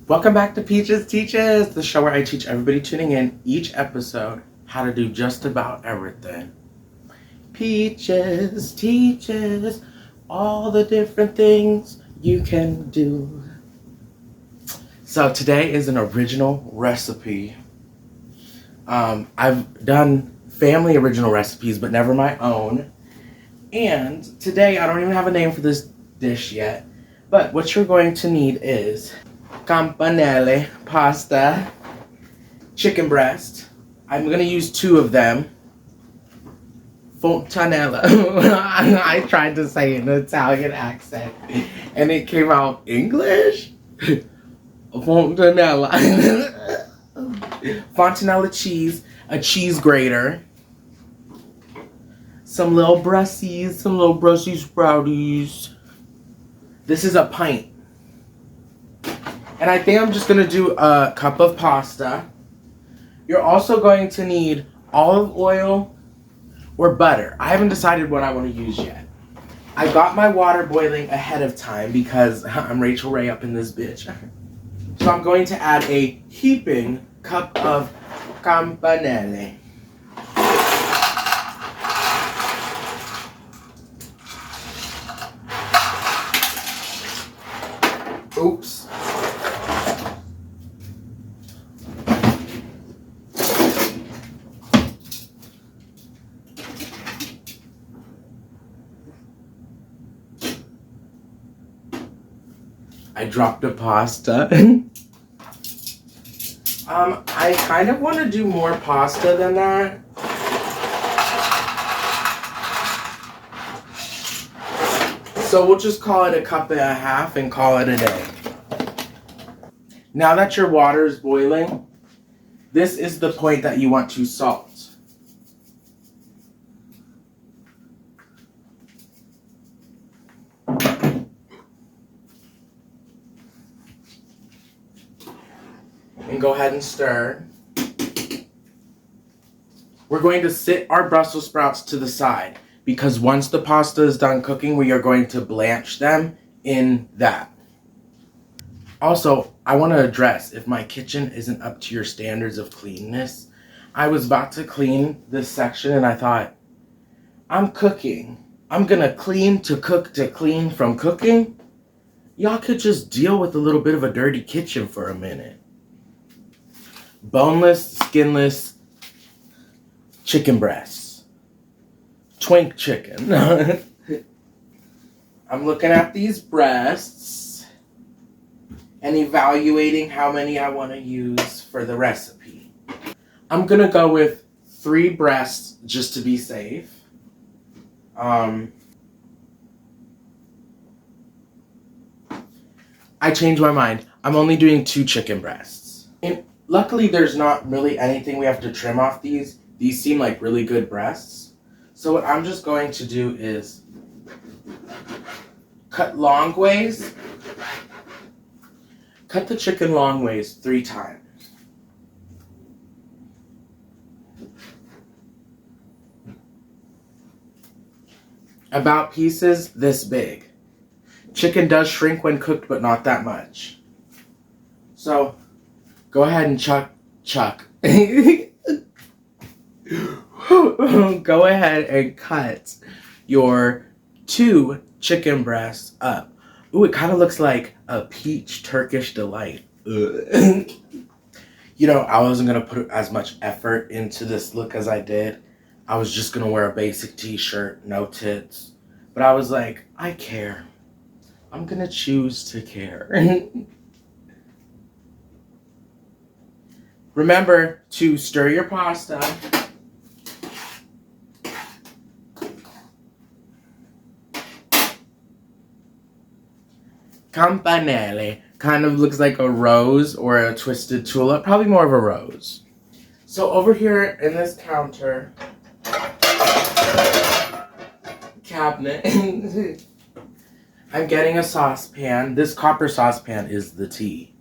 Welcome back to Peaches Teaches, the show where I teach everybody tuning in each episode how to do just about everything. Peaches teaches all the different things you can do. So today is an original recipe. I've done family original recipes, but never my own. And today I don't even have a name for this dish yet. But what you're going to need is campanelle pasta, chicken breast. I'm going to use 2 of them. Fontinella. I tried to say it in an Italian accent and it came out English. Fontinella. Fontinella cheese, a cheese grater, some little Brussies sprouties. This is a pint. And I think I'm just going to do a cup of pasta. You're also going to need olive oil or butter. I haven't decided what I want to use yet. I got my water boiling ahead of time because I'm Rachel Ray up in this bitch. So I'm going to add a heaping cup of campanelle. Oops. I dropped the pasta. I kind of want to do more pasta than that. So we'll just call it a cup and a half and call it a day. Now that your water is boiling, this is the point that you want to salt. And go ahead and stir. We're going to sit our Brussels sprouts to the side because once the pasta is done cooking, we are going to blanch them in that. Also, I want to address if my kitchen isn't up to your standards of cleanness. I was about to clean this section and I thought, I'm cooking. I'm going to clean to cook to clean from cooking. Y'all could just deal with a little bit of a dirty kitchen for a minute. Boneless, skinless chicken breasts. Twink chicken. I'm looking at these breasts and evaluating how many I want to use for the recipe. I'm going to go with 3 breasts just to be safe. I changed my mind. I'm only doing 2 chicken breasts. And luckily, there's not really anything we have to trim off these. These seem like really good breasts. So what I'm just going to do is cut long ways. Cut the chicken long ways 3 times. About pieces this big. Chicken does shrink when cooked, but not that much. So, go ahead and chuck. Go ahead and cut your 2 chicken breasts up. Ooh, it kind of looks like a peach Turkish delight. You know, I wasn't going to put as much effort into this look as I did. I was just going to wear a basic t-shirt, no tits. But I was like, I care. I'm going to choose to care. Remember to stir your pasta. Campanelle kind of looks like a rose or a twisted tulip, probably more of a rose. So over here in this cabinet, I'm getting a saucepan. This copper saucepan is the tea.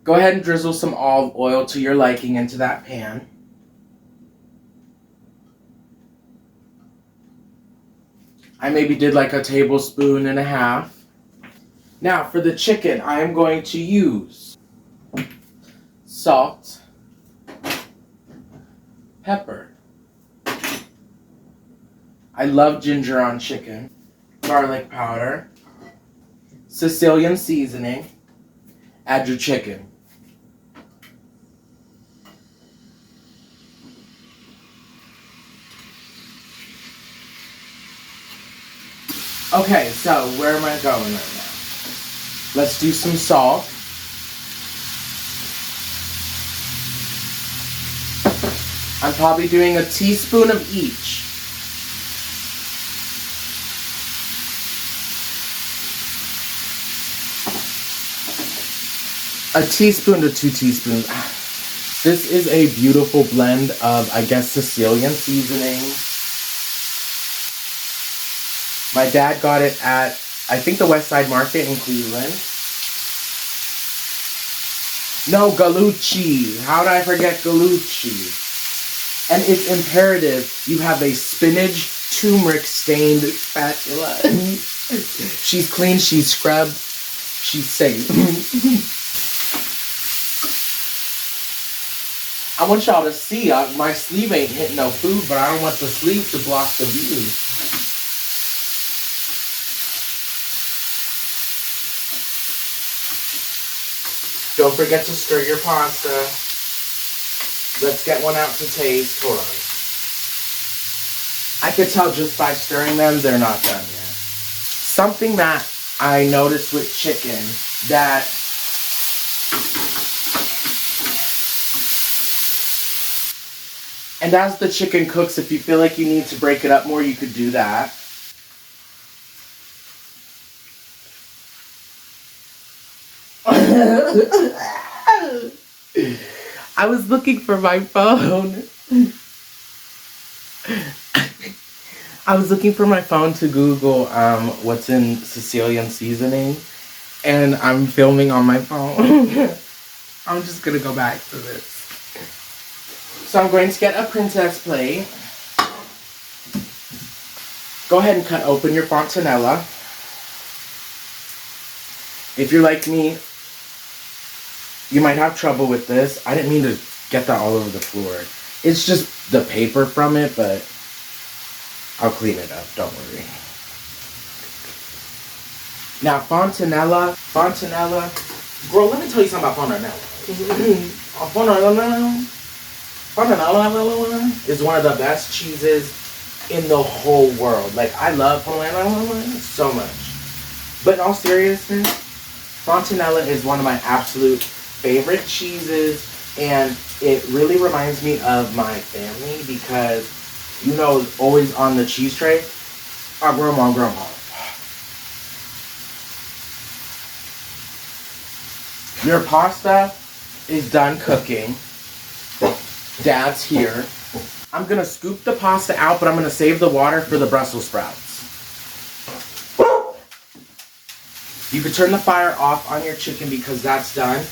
Go ahead and drizzle some olive oil to your liking into that pan. I maybe did like a tablespoon and a half. Now for the chicken, I am going to use salt, pepper. I love ginger on chicken. Garlic powder, Sicilian seasoning. Add your chicken. Okay, so where am I going right now? Let's do some salt. I'm probably doing a teaspoon of each. A teaspoon to 2 teaspoons. This is a beautiful blend of, I guess, Sicilian seasoning. My dad got it at, I think, the West Side Market in Cleveland. No, Gallucci. How did I forget Gallucci? And it's imperative you have a spinach turmeric stained spatula. She's clean, she's scrubbed, she's safe. I want y'all to see, my sleeve ain't hitting no food, but I don't want the sleeve to block the view. Don't forget to stir your pasta. Let's get one out to taste. Hold on. I could tell just by stirring them, they're not done yet. Something that I noticed with chicken that and as the chicken cooks, if you feel like you need to break it up more, you could do that. I was looking for my phone. I was looking for my phone to Google what's in Sicilian seasoning, and I'm filming on my phone. I'm just gonna go back to this. So I'm going to get a princess plate. Go ahead and cut open your fontanella. If you're like me, you might have trouble with this. I didn't mean to get that all over the floor. It's just the paper from it, but I'll clean it up, don't worry. Now, fontanella, girl, let me tell you something about fontanella. Fontanella is one of the best cheeses in the whole world. Like, I love fontanella so much. But in all seriousness, fontanella is one of my absolute favorite cheeses, and it really reminds me of my family because, you know, always on the cheese tray, our grandma. Your pasta is done cooking. Dad's here. I'm gonna scoop the pasta out, but I'm gonna save the water for the Brussels sprouts. You can turn the fire off on your chicken because that's done.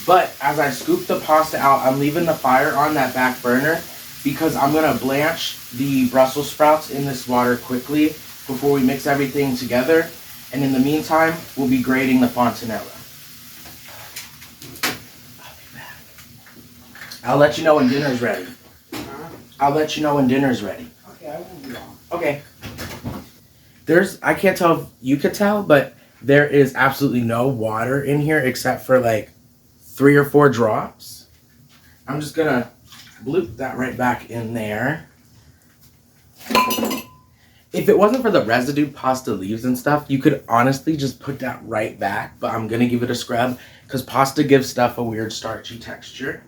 But as I scoop the pasta out, I'm leaving the fire on that back burner because I'm gonna blanch the Brussels sprouts in this water quickly before we mix everything together. And in the meantime, we'll be grating the fontanella. I'll be back. I'll let you know when dinner's ready. I'll let you know when dinner's ready. Okay, I won't be long. Okay. I can't tell if you could tell, but there is absolutely no water in here except for like 3 or 4 drops. I'm just gonna bloop that right back in there. If it wasn't for the residue pasta leaves and stuff, you could honestly just put that right back, but I'm gonna give it a scrub because pasta gives stuff a weird starchy texture.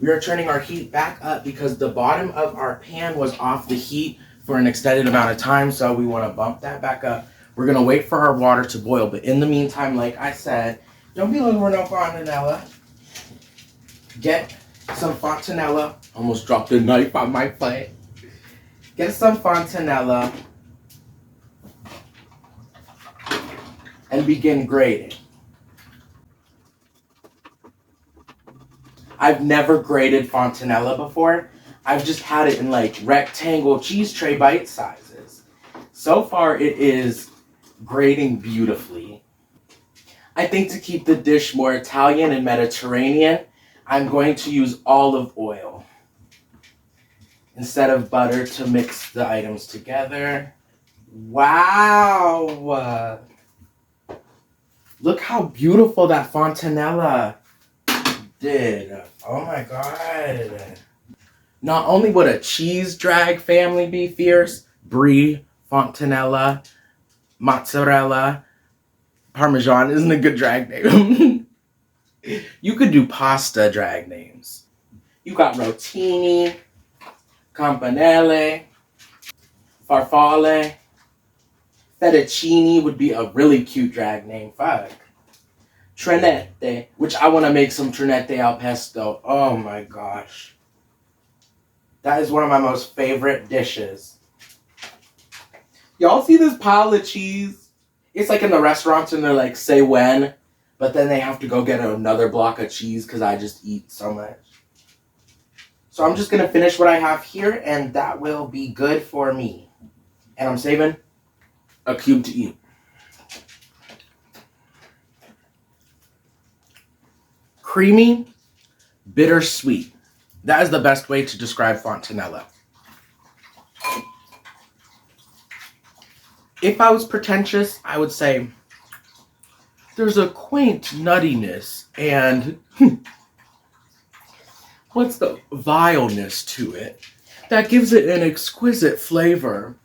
We are turning our heat back up because the bottom of our pan was off the heat for an extended amount of time, so we want to bump that back up. We're going to wait for our water to boil, but in the meantime, like I said, don't be looking for no fontanella. Get some fontanella. Almost dropped a knife on my plate. Get some fontanella and begin grating. I've never grated fontanella before. I've just had it in like rectangle cheese tray bite sizes. So far it is grating beautifully. I think to keep the dish more Italian and Mediterranean, I'm going to use olive oil instead of butter to mix the items together. Wow! Look how beautiful that fontanella did. Oh my god. Not only would a cheese drag family be fierce, brie, fontanella, mozzarella, parmesan isn't a good drag name. You could do pasta drag names. You got rotini, campanelle, farfalle, fettuccine would be a really cute drag name. Fuck. Trenette, which I want to make some trenette al pesto. Oh my gosh. That is one of my most favorite dishes. Y'all see this pile of cheese? It's like in the restaurants and they're like, say when, but then they have to go get another block of cheese because I just eat so much. So I'm just going to finish what I have here and that will be good for me. And I'm saving a cube to eat. Creamy, bittersweet. That is the best way to describe fontanella. If I was pretentious, I would say there's a quaint nuttiness and what's the vileness to it that gives it an exquisite flavor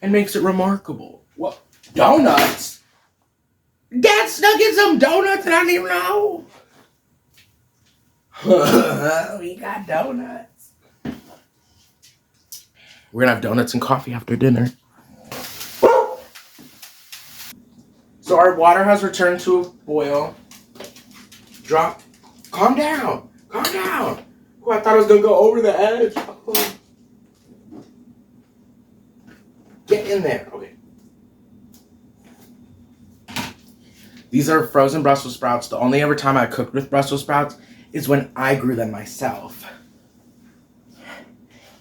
and makes it remarkable. What? Donuts? Dad snuck in some donuts and I didn't even know. We got donuts. We're gonna have donuts and coffee after dinner. So our water has returned to a boil. Drop. Calm down. Calm down. Oh, I thought I was gonna go over the edge. Oh. Get in there. Okay. These are frozen Brussels sprouts. The only ever time I cooked with Brussels sprouts is when I grew them myself.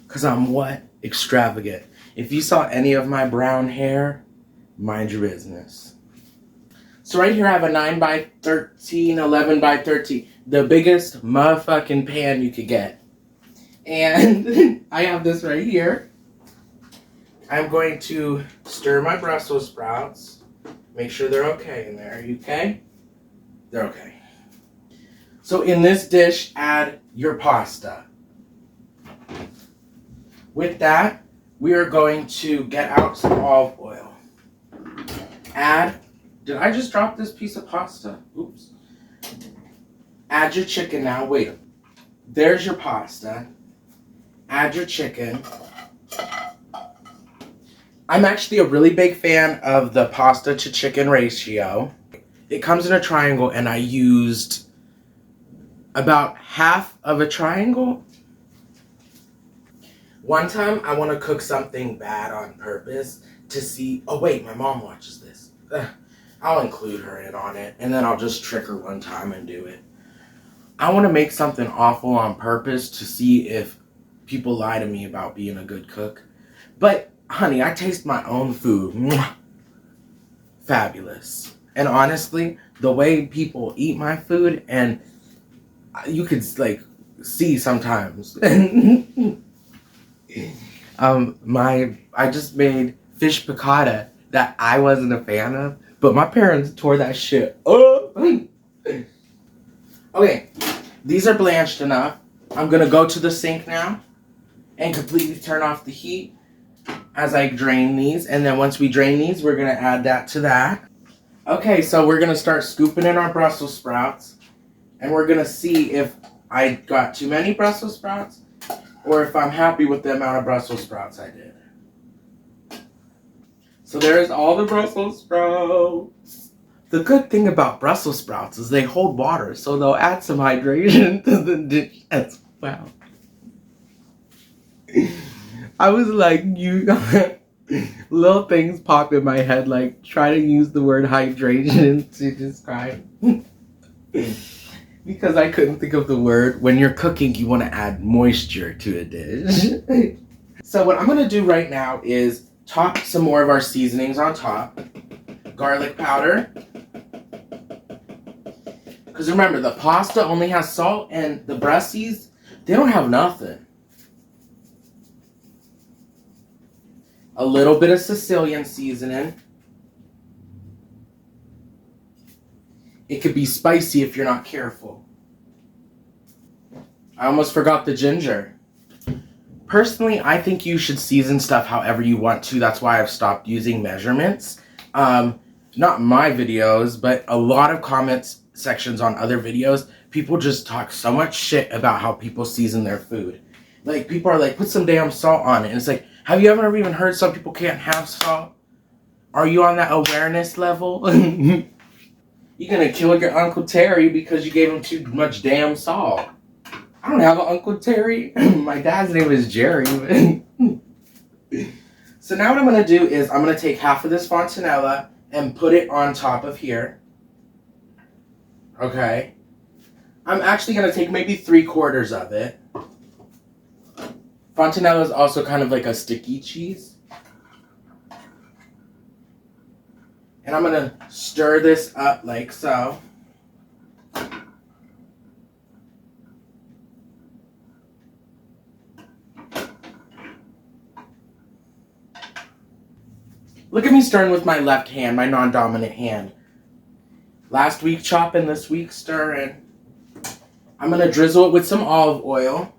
Because I'm what? Extravagant. If you saw any of my brown hair, mind your business. So right here I have a 9 by 13, 11 by 13. The biggest motherfucking pan you could get. And I have this right here. I'm going to stir my Brussels sprouts. Make sure they're okay in there. Are you okay? They're okay. So in this dish, add your pasta. With that, we are going to get out some olive oil. Add, did I just drop this piece of pasta? Oops. Add your chicken now. Wait, there's your pasta. Add your chicken. I'm actually a really big fan of the pasta to chicken ratio. It comes in a triangle and I used about half of a triangle. One time I want to cook something bad on purpose to see, oh wait, my mom watches this. I'll include her in on it and then I'll just trick her one time and do it. I want to make something awful on purpose to see if people lie to me about being a good cook. But honey, I taste my own food. Mwah. Fabulous. And honestly, the way people eat my food, and you could like see sometimes. I just made fish piccata that I wasn't a fan of, but my parents tore that shit up. Okay, these are blanched enough. I'm gonna go to the sink now and completely turn off the heat as I drain these. And then once we drain these, we're gonna add that to that. Okay, so we're gonna start scooping in our Brussels sprouts. And we're gonna see if I got too many Brussels sprouts or if I'm happy with the amount of Brussels sprouts I did. So there's all the Brussels sprouts. The good thing about Brussels sprouts is they hold water, so they'll add some hydration to the dish as well. I was like, little things pop in my head, like try to use the word hydration to describe. Because I couldn't think of the word. When you're cooking, you want to add moisture to a dish. So what I'm going to do right now is top some more of our seasonings on top. Garlic powder, Because remember, the pasta only has salt, and the breasties, they don't have nothing. A little bit of Sicilian seasoning. It could be spicy if you're not careful. I almost forgot the ginger. Personally, I think you should season stuff however you want to. That's why I've stopped using measurements. Not my videos, but a lot of comments sections on other videos, people just talk so much shit about how people season their food. Like, people are like, put some damn salt on it. And it's like, have you ever even heard some people can't have salt? Are you on that awareness level? You're gonna kill your Uncle Terry because you gave him too much damn salt. I don't have an Uncle Terry. My dad's name is Jerry. So now what I'm gonna do is I'm gonna take half of this fontanella and put it on top of here. Okay. I'm actually gonna take maybe 3/4 of it. Fontanella is also kind of like a sticky cheese. And I'm gonna stir this up like so. Look at me stirring with my left hand, my non-dominant hand. Last week chopping, this week stirring. I'm gonna drizzle it with some olive oil.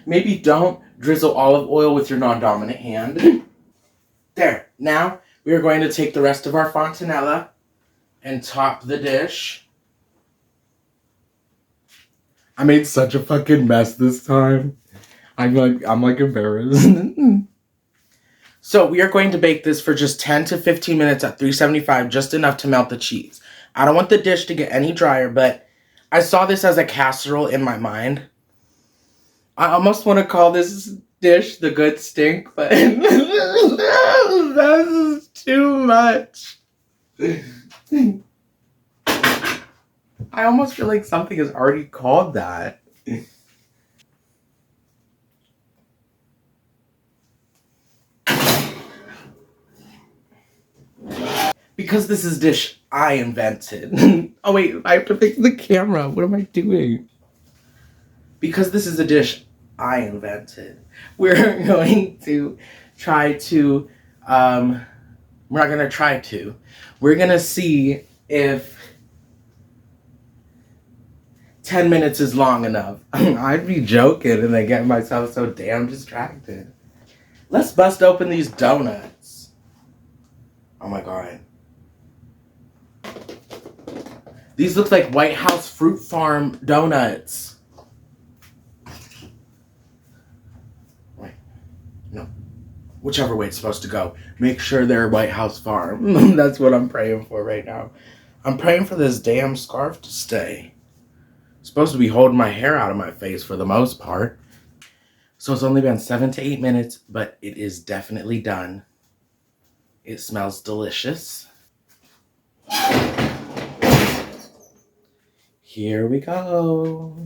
Maybe don't drizzle olive oil with your non-dominant hand. There. Now, we are going to take the rest of our fontanella and top the dish. I made such a fucking mess this time. I'm like embarrassed. So we are going to bake this for just 10 to 15 minutes at 375, just enough to melt the cheese. I don't want the dish to get any drier, but I saw this as a casserole in my mind. I almost want to call this dish the good stink, but this is too much. I almost feel like something is already called that. Because this is dish I invented. Oh wait, I have to fix the camera. What am I doing? Because this is a dish I invented, we're going to try to, we're not going to try to. We're going to see if 10 minutes is long enough. I'd be joking and then get myself so damn distracted. Let's bust open these donuts. Oh my god. These look like White House Fruit Farm donuts. Wait. No. Whichever way it's supposed to go. Make sure they're White House Farm. That's what I'm praying for right now. I'm praying for this damn scarf to stay. It's supposed to be holding my hair out of my face for the most part. So it's only been 7 to 8 minutes, but it is definitely done. It smells delicious. Here we go.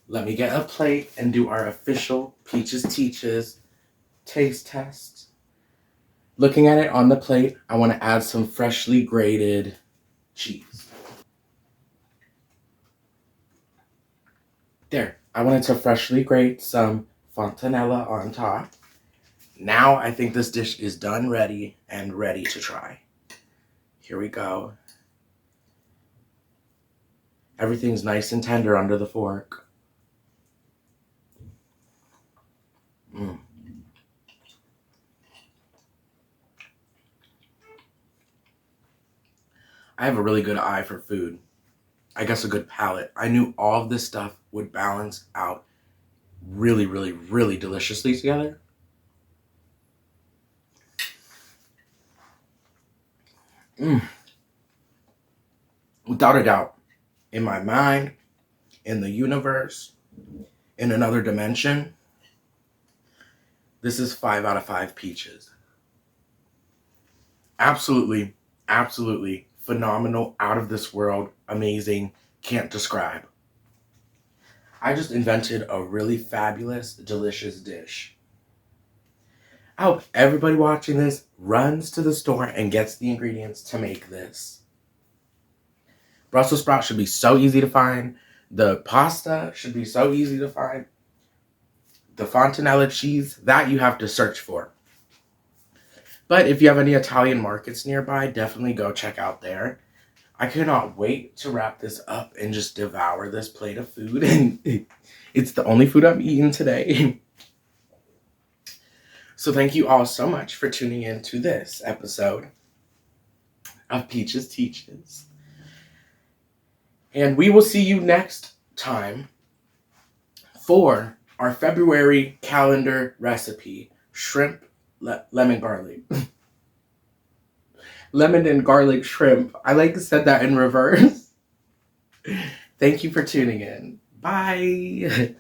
Let me get a plate and do our official Peaches Teaches taste test. Looking at it on the plate, I want to add some freshly grated cheese. There, I wanted to freshly grate some fontanella on top. Now I think this dish is done, ready, and ready to try. Here we go. Everything's nice and tender under the fork. I have a really good eye for food. I guess a good palate. I knew all of this stuff would balance out really, really, really deliciously together. Without a doubt, in my mind, in the universe, in another dimension, this is 5 out of 5 peaches. Absolutely, absolutely phenomenal, out of this world, amazing, can't describe. I just invented a really fabulous, delicious dish. I hope everybody watching this runs to the store and gets the ingredients to make this. Brussels sprouts should be so easy to find. The pasta should be so easy to find. The Fontinella cheese, that you have to search for. But if you have any Italian markets nearby, definitely go check out there. I cannot wait to wrap this up and just devour this plate of food. And it's the only food I'm eating today. So thank you all so much for tuning in to this episode of Peaches Teaches. And we will see you next time for our February calendar recipe, shrimp lemon garlic. Lemon and garlic shrimp. I said that in reverse. Thank you for tuning in. Bye.